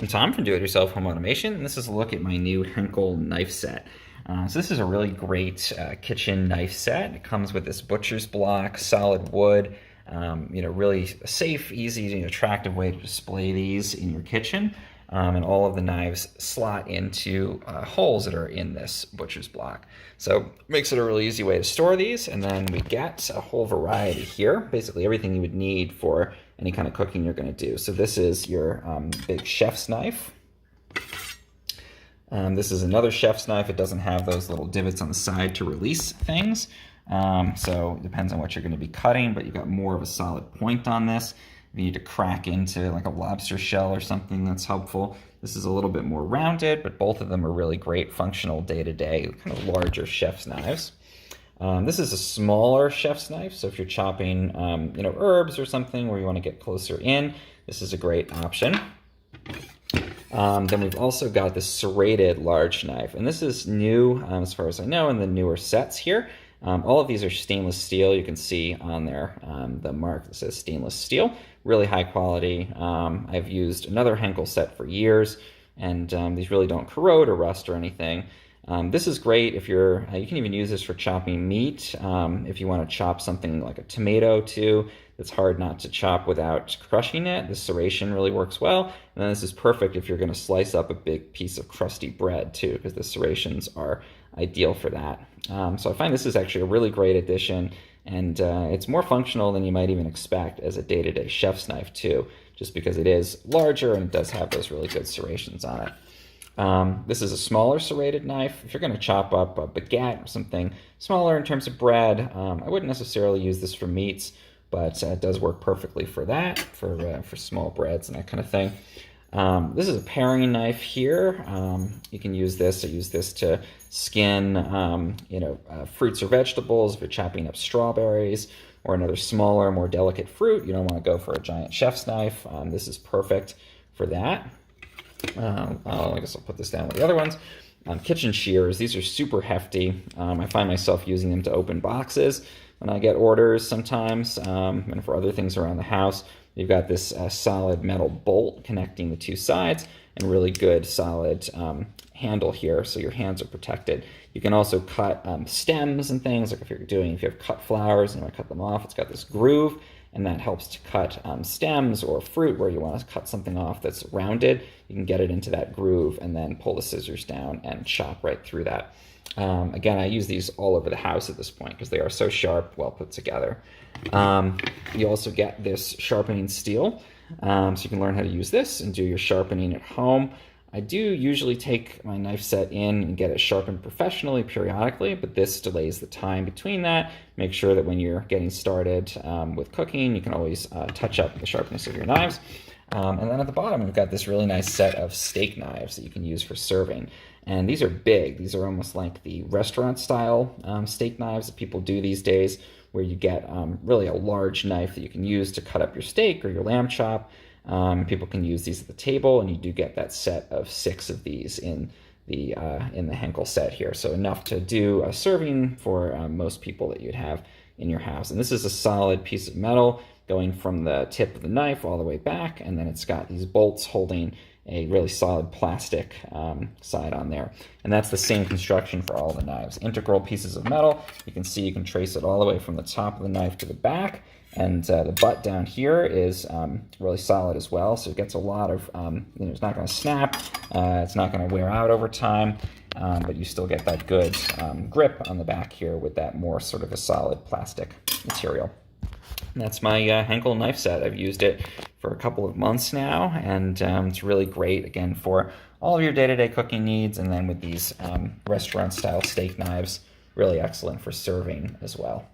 I'm Tom from Do-It-Yourself Home Automation, and this is a look at my new Henkel knife set. So this is a really great kitchen knife set. It comes with this butcher's block, solid wood, really safe, easy, attractive way to display these in your kitchen. And all of the knives slot into holes that are in this butcher's block. So it makes it a really easy way to store these. And then we get a whole variety here, basically everything you would need for any kind of cooking you're going to do. So this is your big chef's knife. This is another chef's knife. It doesn't have those little divots on the side to release things. So it depends on what you're going to be cutting, but you've got more of a solid point on this. If you need to crack into like a lobster shell or something, that's helpful. This is a little bit more rounded, but both of them are really great functional day-to-day, kind of larger chef's knives. This is a smaller chef's knife, so if you're chopping herbs or something where you want to get closer in, this is a great option. Then we've also got this serrated large knife, and this is new as far as I know in the newer sets here. All of these are stainless steel. You can see on there the mark that says stainless steel. Really high quality. I've used another Henkel set for years, and these really don't corrode or rust or anything. This is great if you can even use this for chopping meat. If you want to chop something like a tomato too, it's hard not to chop without crushing it. The serration really works well. And then this is perfect if you're going to slice up a big piece of crusty bread too, because the serrations are ideal for that. So I find this is actually a really great addition, and it's more functional than you might even expect as a day-to-day chef's knife too, just because it is larger and it does have those really good serrations on it. This is a smaller serrated knife. If you're going to chop up a baguette or something smaller in terms of bread, I wouldn't necessarily use this for meats, but it does work perfectly for that, for small breads and that kind of thing. This is a paring knife here. You can use this. I use this to skin, fruits or vegetables. If you're chopping up strawberries or another smaller, more delicate fruit, you don't want to go for a giant chef's knife. This is perfect for that. I guess I'll put this down with the other ones. Kitchen shears. These are super hefty. I find myself using them to open boxes when I get orders sometimes, and for other things around the house. You've got this solid metal bolt connecting the two sides and really good solid handle here, so your hands are protected. You can also cut stems and things, like if you have cut flowers and you want to cut them off, it's got this groove, and that helps to cut stems or fruit where you want to cut something off that's rounded. You can get it into that groove and then pull the scissors down and chop right through that. Again, I use these all over the house at this point because they are so sharp, well put together. You also get this sharpening steel, so you can learn how to use this and do your sharpening at home. I do usually take my knife set in and get it sharpened professionally periodically, but this delays the time between that. Make sure that when you're getting started with cooking, you can always touch up the sharpness of your knives. And then at the bottom, we've got this really nice set of steak knives that you can use for serving. And these are big. These are almost like the restaurant-style steak knives that people do these days, where you get really a large knife that you can use to cut up your steak or your lamb chop. People can use these at the table, and you do get that set of 6 of these in the Henkel set here. So enough to do a serving for most people that you'd have in your house. And this is a solid piece of metal going from the tip of the knife all the way back, and then it's got these bolts holding a really solid plastic side on there. And that's the same construction for all the knives. Integral pieces of metal. You can see you can trace it all the way from the top of the knife to the back, and the butt down here is really solid as well, so it gets a lot of, it's not going to snap, it's not going to wear out over time, but you still get that good grip on the back here with that more sort of a solid plastic material. And that's my Henkel knife set. I've used it for a couple of months now, and it's really great, again, for all of your day-to-day cooking needs, and then with these restaurant-style steak knives, really excellent for serving as well.